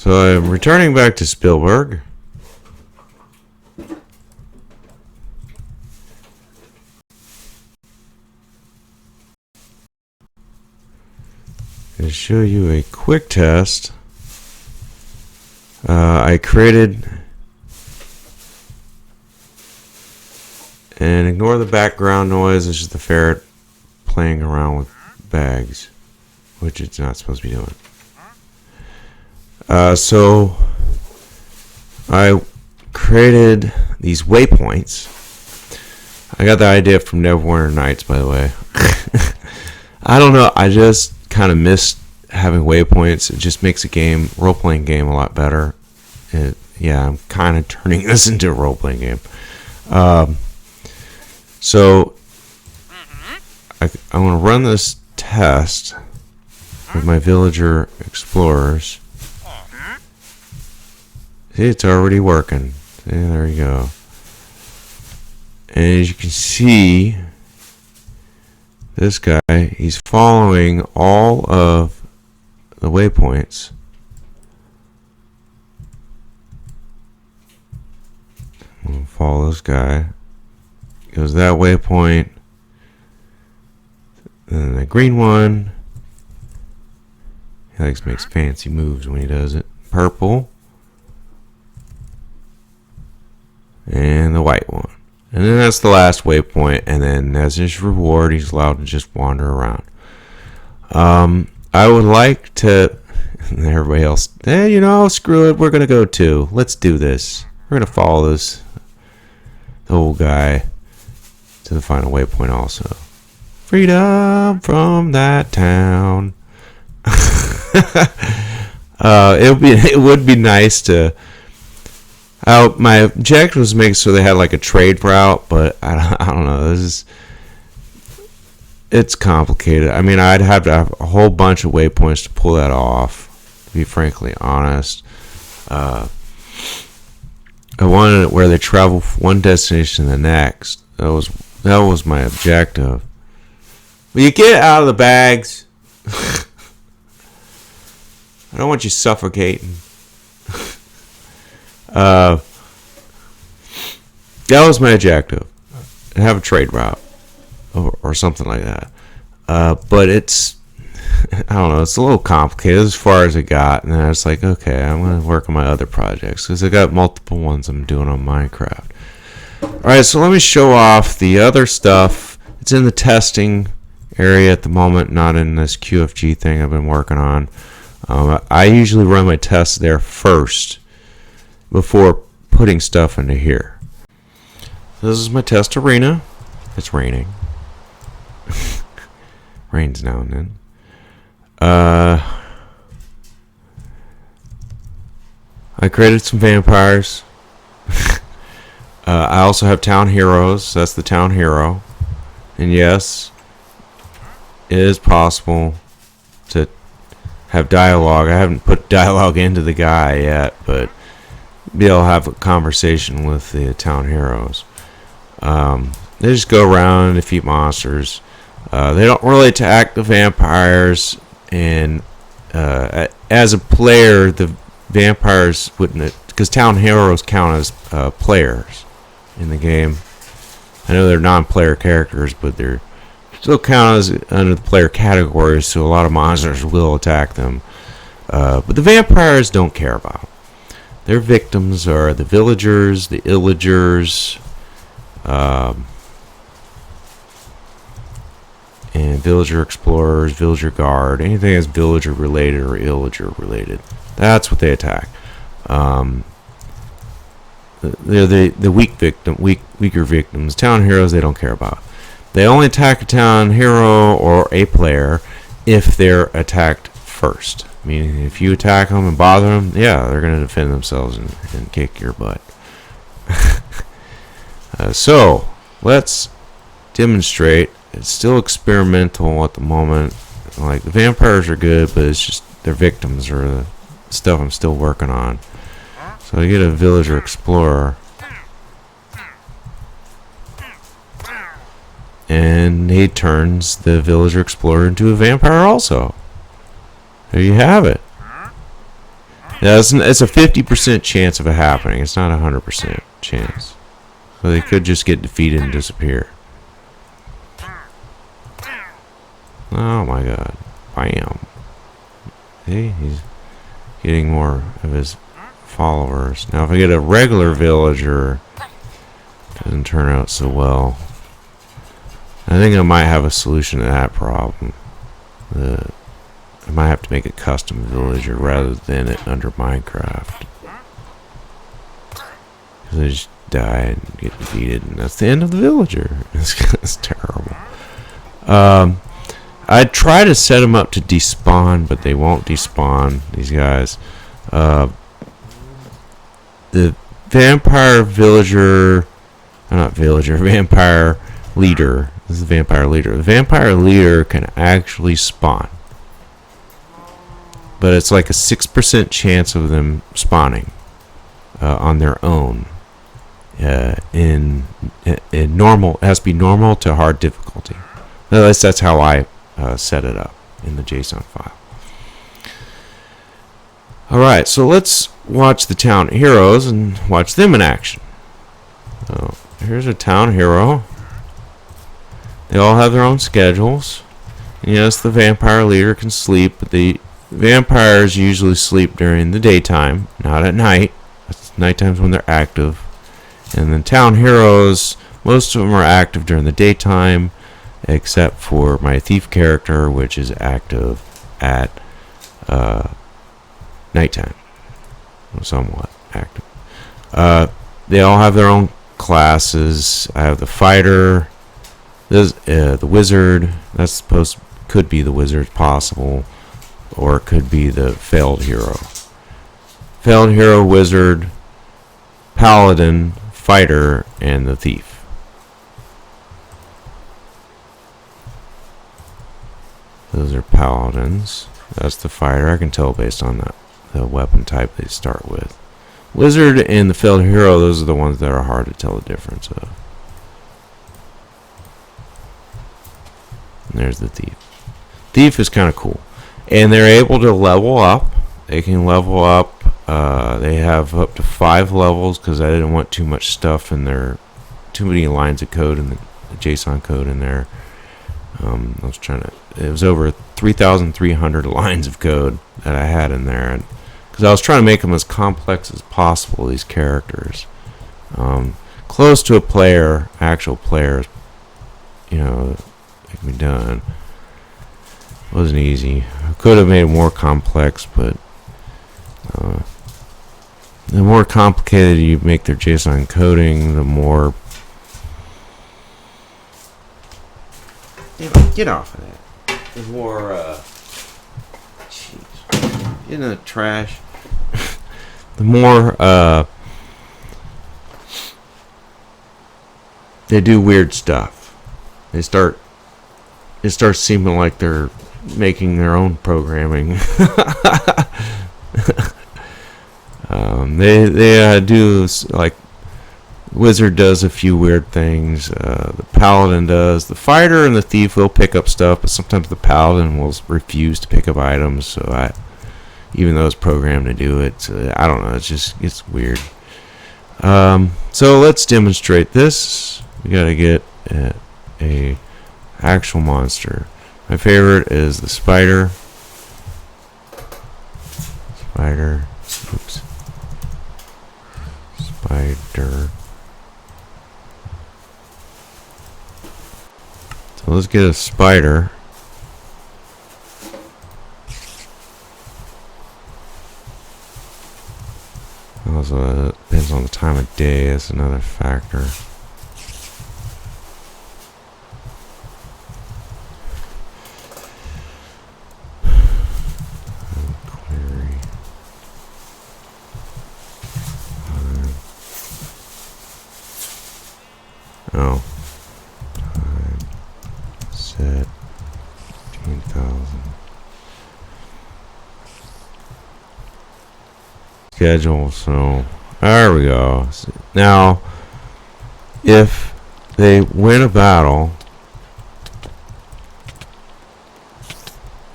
So I'm returning back to Spielberg. To show you a quick test, I created, and ignore the background noise, it's just the ferret playing around with bags, which it's not supposed to be doing. So I created these waypoints. I got the idea from Neverwinter Nights, by the way. I don't know, I just kind of missed having waypoints. It just makes a game, role-playing game, a lot better. Yeah, I'm kind of turning this into a role-playing game. So I'm going to run this test with my villager explorers. See, it's already working. See, there you go. And as you can see, this guy, he's following all of the waypoints. We'll follow this guy. Goes that waypoint. Then the green one. He makes fancy moves when he does it. Purple. And the white one. And then that's the last waypoint, and then as his reward, he's allowed to just wander around. I would like to, everybody else, you know, screw it, we're going to go too. Let's do this. We're going to follow this, the old guy, to the final waypoint also. Freedom from that town. It would be nice to, my objective was to make so they had like a trade route, but I don't know. It's complicated. I mean, I'd have to have a whole bunch of waypoints to pull that off, to be frankly honest. I wanted it where they travel from one destination to the next. That was my objective. Will you get out of the bags? I don't want you suffocating. That was my objective, and have a trade route or something like that. But it's, I don't know, it's a little complicated as far as it got. And then I was like, okay, I'm going to work on my other projects because I got multiple ones I'm doing on Minecraft. Alright, so let me show off the other stuff. It's in the testing area at the moment, not in this QFG thing I've been working on. I usually run my tests there first before putting stuff into here. This is my test arena. It's raining. Rains now and then. I created some vampires. I also have town heroes. That's the town hero. And yes, it is possible to have dialogue. I haven't put dialogue into the guy yet, but be able to have a conversation with the town heroes. They just go around and defeat monsters. They don't really attack the vampires, and as a player, the vampires wouldn't, because town heroes count as players in the game. I know they're non-player characters, but they're still count as under the player categories, so a lot of monsters will attack them. But the vampires don't care about them. Their victims are the villagers, the illagers, and villager explorers, villager guard, anything that's villager related or illager related. That's what they attack. They're the weaker victims. Town heroes they don't care about. They only attack a town hero or a player if they're attacked first. Meaning, if you attack them and bother them, yeah, they're going to defend themselves and kick your butt. So, let's demonstrate. It's still experimental at the moment. Like, the vampires are good, but it's just their victims are the stuff I'm still working on. So I get a villager explorer. And he turns the villager explorer into a vampire also. There you have it. Yeah, it's a 50% chance of it happening. It's not a 100% chance. So they could just get defeated and disappear. Oh my god. Bam. See, he's getting more of his followers. Now if I get a regular villager, it doesn't turn out so well. I think I might have a solution to that problem. I might have to make a custom villager rather than it under Minecraft. Because they just die and get defeated, and that's the end of the villager. It's terrible. I'd try to set them up to despawn, but they won't despawn, these guys. The vampire villager... not villager, vampire leader. This is the vampire leader. The vampire leader can actually spawn. But it's like a 6% chance of them spawning on their own. In normal, it has to be normal to hard difficulty. At least that's how I set it up in the JSON file. Alright, so let's watch the town heroes and watch them in action. So here's a town hero. They all have their own schedules. And yes, the vampire leader can sleep, but the vampires usually sleep during the daytime, not at night. Nighttime's when they're active. And then town heroes, most of them are active during the daytime, except for my thief character, which is active at nighttime. Somewhat active. They all have their own classes. I have the fighter, the wizard. That's could be the wizard, possible, or it could be the failed hero. Failed hero, wizard, paladin, fighter, and the thief. Those are paladins. That's the fighter. I can tell based on the weapon type they start with. Wizard and the failed hero, those are the ones that are hard to tell the difference of. And there's the thief. Thief is kind of cool. And they're able to level up. They can level up. They have up to 5 levels because I didn't want too much stuff in there. Too many lines of code in the JSON code in there. I was trying to... It was over 3,300 lines of code that I had in there. Because I was trying to make them as complex as possible, these characters. Close to a player, actual players, you know, it can be done. It wasn't easy. I could have made it more complex, but the more complicated you make their JSON coding, the more... Get off of that. The more, jeez. Get in the trash. The more, they do weird stuff. It starts seeming like they're making their own programming. They do, like, wizard does a few weird things. The paladin does. The fighter and the thief will pick up stuff, but sometimes the paladin will refuse to pick up items. So even though it's programmed to do it, I don't know. It's weird. So let's demonstrate this. We gotta get a actual monster. My favorite is the spider. Spider. Oops. Spider. So let's get a spider. Also, it depends on the time of day. That's another factor. Query. Oh. Time set 15,000. Schedule, so there we go. Now, if they win a battle,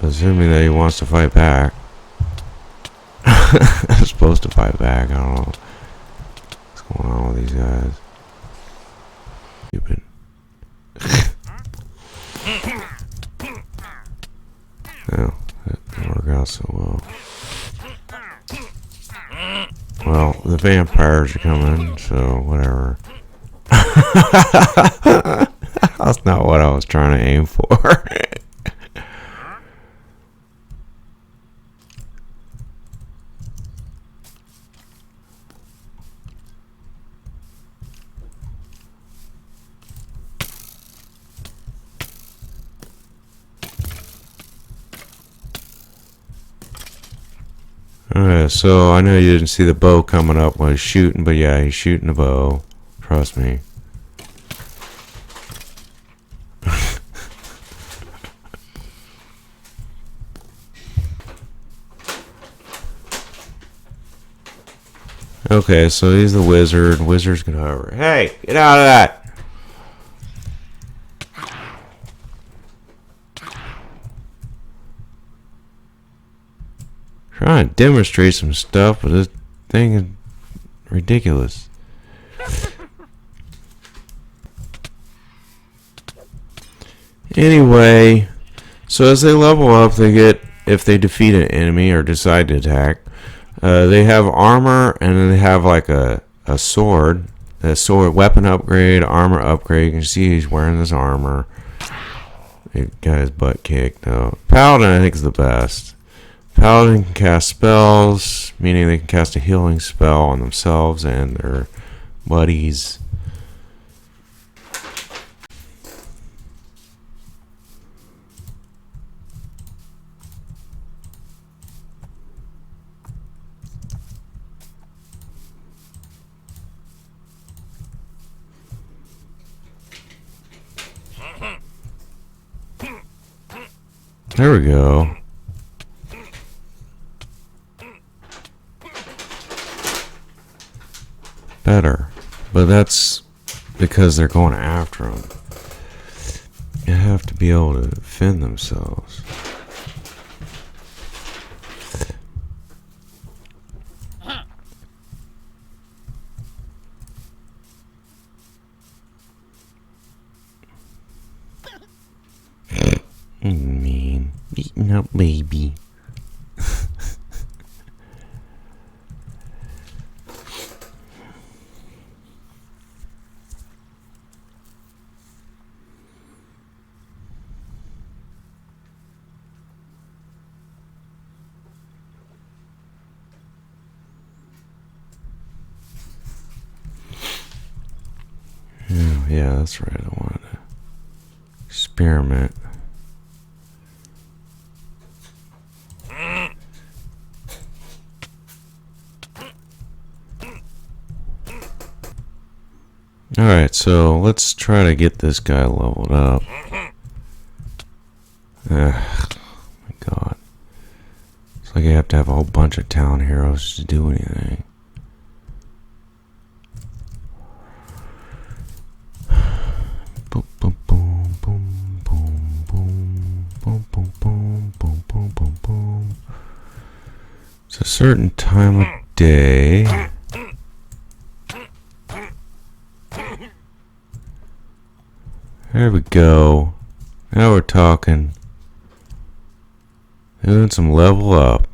assuming that he wants to fight back, I'm supposed to fight back. I don't know what's going on with these guys. Stupid. Oh, that didn't work out so well. Well, the vampires are coming, so whatever. That's not what I was trying to aim for. Alright, so I know you didn't see the bow coming up when he's shooting, but yeah, he's shooting the bow. Trust me. Okay, so he's the wizard. Wizard's gonna hover. Hey, get out of that! Trying to demonstrate some stuff, but this thing is ridiculous. Anyway, so as they level up, they get, if they defeat an enemy or decide to attack, they have armor, and then they have like a sword. A sword, weapon upgrade, armor upgrade. You can see he's wearing this armor. He got his butt kicked though. Paladin, I think, is the best. Paladin can cast spells, meaning they can cast a healing spell on themselves and their buddies. There we go. Better. But that's because they're going after them. You have to be able to defend themselves. Mean. Eating up baby. Yeah, that's right. I wanted to experiment. Alright, so let's try to get this guy leveled up. Oh my god. It's like you have to have a whole bunch of town heroes to do anything. Boom, boom, boom, boom, boom, boom, boom, boom, boom, boom, boom, boom, boom. It's a certain time of day. There we go. Now we're talking. Doing some level up.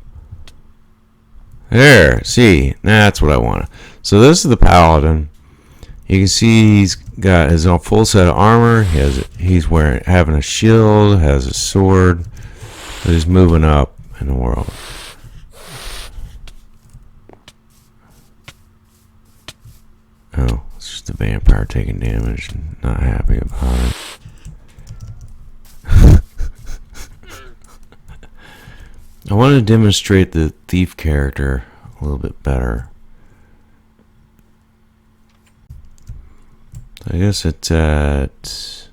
There, see, that's what I wanted. So this is the paladin. You can see he's got his own full set of armor. He's having a shield, has a sword. So he's moving up in the world. Oh, it's just a vampire taking damage and not happy about it. I want to demonstrate the thief character a little bit better. I guess it's at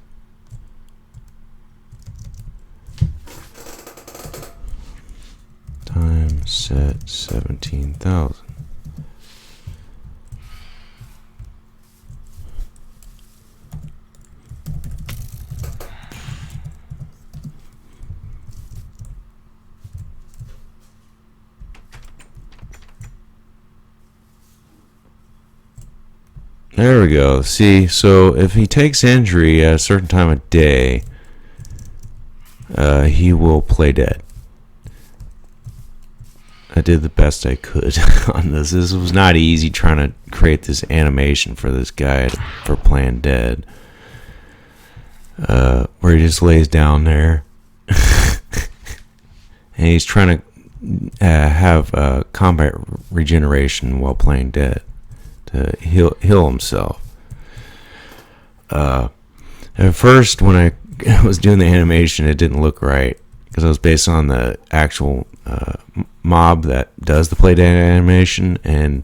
time set 17,000. There we go. See, so if he takes injury at a certain time of day, he will play dead. I did the best I could on this. This was not easy trying to create this animation for this guy for playing dead. Where he just lays down there. And he's trying to have combat regeneration while playing dead to heal himself. At first, when I was doing the animation, it didn't look right because it was based on the actual mob that does the play dead animation, and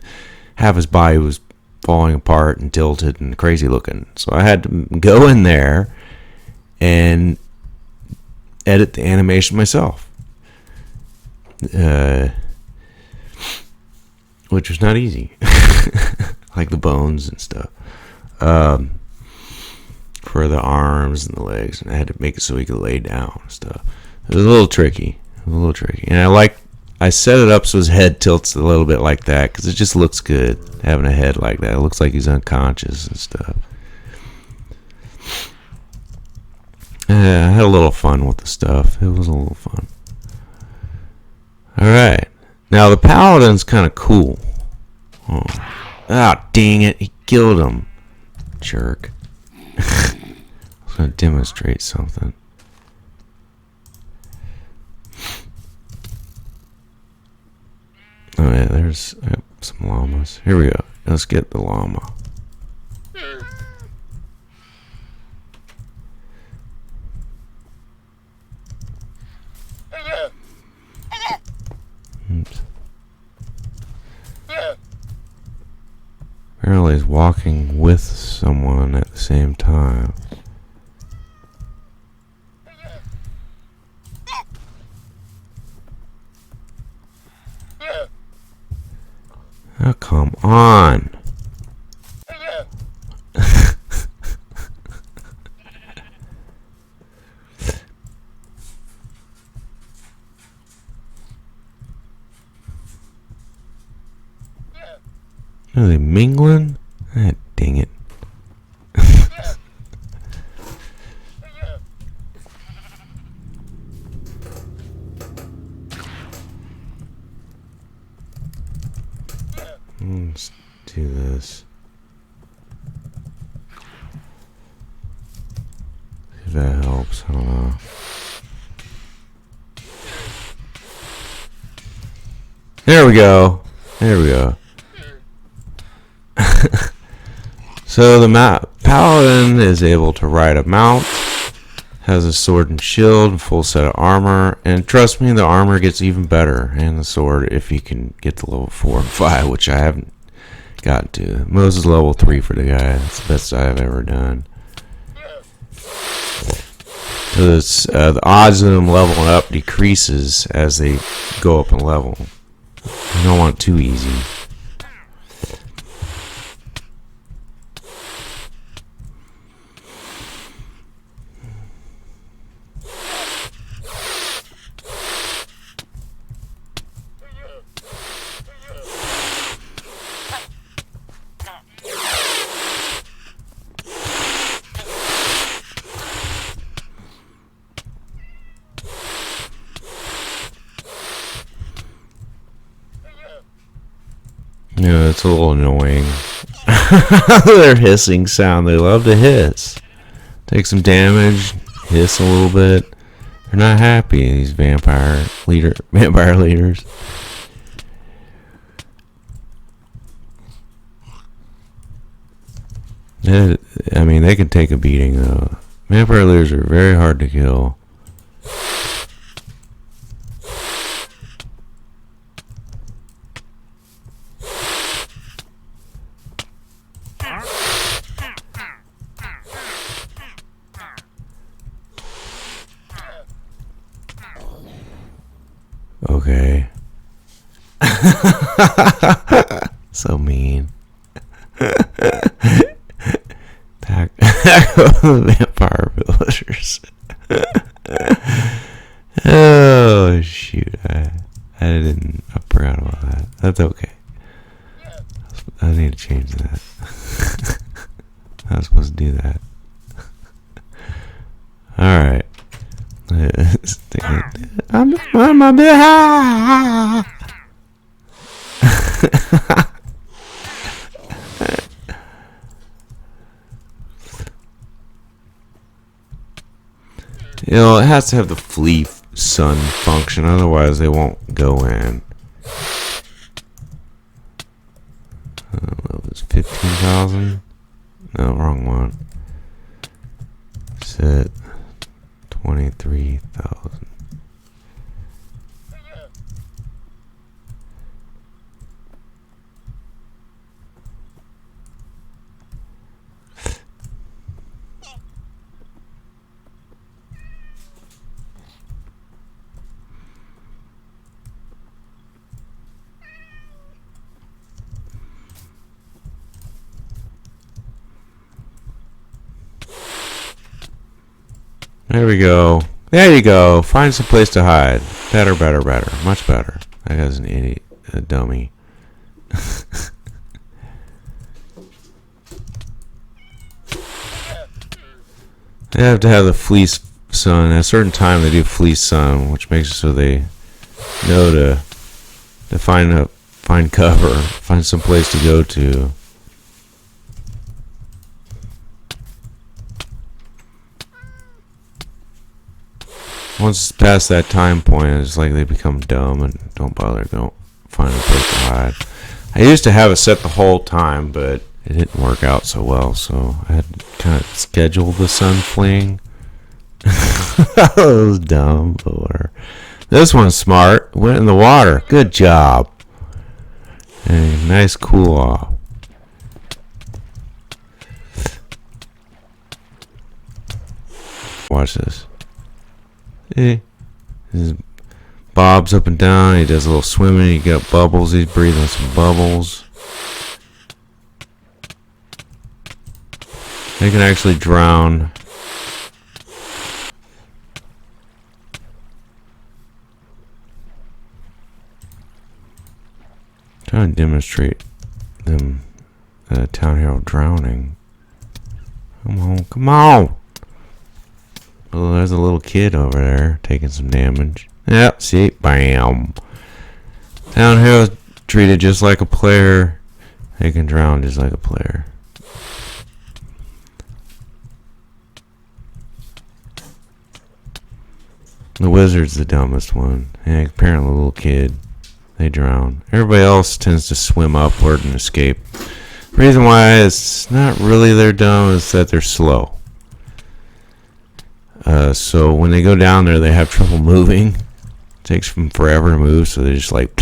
half his body was falling apart and tilted and crazy looking. So I had to go in there and edit the animation myself. Which was not easy. Like the bones and stuff. For the arms and the legs, and I had to make it so he could lay down and stuff. It was a little tricky. And I set it up so his head tilts a little bit like that, because it just looks good having a head like that. It looks like he's unconscious and stuff. I had a little fun with the stuff. It was a little fun. Alright. Now the paladin's kind of cool. Oh. Ah, dang it. He killed him. Jerk. I was going to demonstrate something. Oh yeah, there's some llamas. Here we go. Let's get the llama. Oops. Apparently he's walking with someone at the same time. Oh, come on. Are they mingling? Ah, dang it. Let's do this. See if that helps. I don't know. There we go. There we go. So the paladin is able to ride a mount, has a sword and shield, and full set of armor, and trust me, the armor gets even better, and the sword if you can get to level 4 and 5, which I haven't gotten to. Most is level 3 for the guy. That's the best I've ever done. So the odds of them leveling up decreases as they go up in level. You don't want it too easy. Yeah, it's a little annoying. Their hissing sound, they love to hiss. Take some damage, hiss a little bit. They're not happy, these vampire leaders. I mean, they can take a beating though. Vampire leaders are very hard to kill. Okay. So mean. Vampire villagers. Oh shoot! I forgot about that. That's okay. I need to change that. I was supposed to do that. Alright. I'm my bed. You know, it has to have the flee sun function, otherwise they won't go in. It's 15,000. No, wrong one. Set 23,000. There we go. There you go. Find some place to hide. Better, better, better. Much better. That guy's an idiot. A dummy. They have to have the fleece sun. At a certain time they do fleece sun, which makes it so they know to find cover, find some place to go to. Once it's past that time point, it's like they become dumb and don't find a place to hide. I used to have it set the whole time, but it didn't work out so well, so I had to kind of schedule the sun fleeing. That was dumb, but whatever. This one's smart. Went in the water. Good job. And nice cool off. Watch this. He bobs up and down. He does a little swimming. He got bubbles. He's breathing some bubbles. They can actually drown. Trying to demonstrate them town hero drowning. Come on, come on! Oh, there's a little kid over there taking some damage. Yep, see? Bam! Town hero's treated just like a player. They can drown just like a player. The wizard's the dumbest one. Yeah, apparently a little kid. They drown. Everybody else tends to swim upward and escape. The reason why it's not really they're dumb is that they're slow. So when they go down there, they have trouble moving. It takes them forever to move, so they just like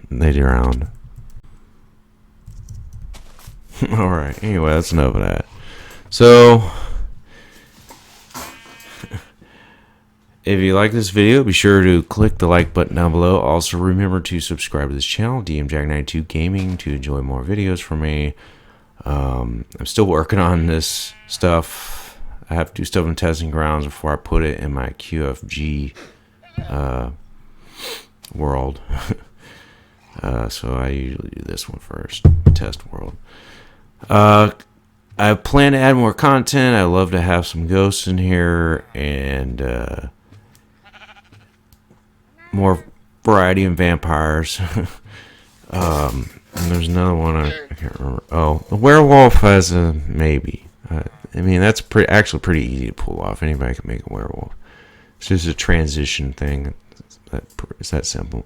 they drown. All right. Anyway, that's enough of that. So, if you like this video, be sure to click the like button down below. Also, remember to subscribe to this channel, DMJack92 Gaming, to enjoy more videos from me. I'm still working on this stuff. I have to do stuff in testing grounds before I put it in my QFG world. So I usually do this one first, test world. I plan to add more content. I love to have some ghosts in here and more variety in vampires. And there's another one I can't remember. Oh, the werewolf has a maybe. I mean, that's actually pretty easy to pull off. Anybody can make a werewolf. It's just a transition thing. It's that simple.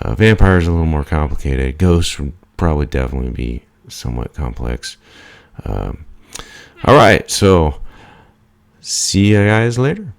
Vampire is a little more complicated. Ghosts would probably definitely be somewhat complex. All right, so see you guys later.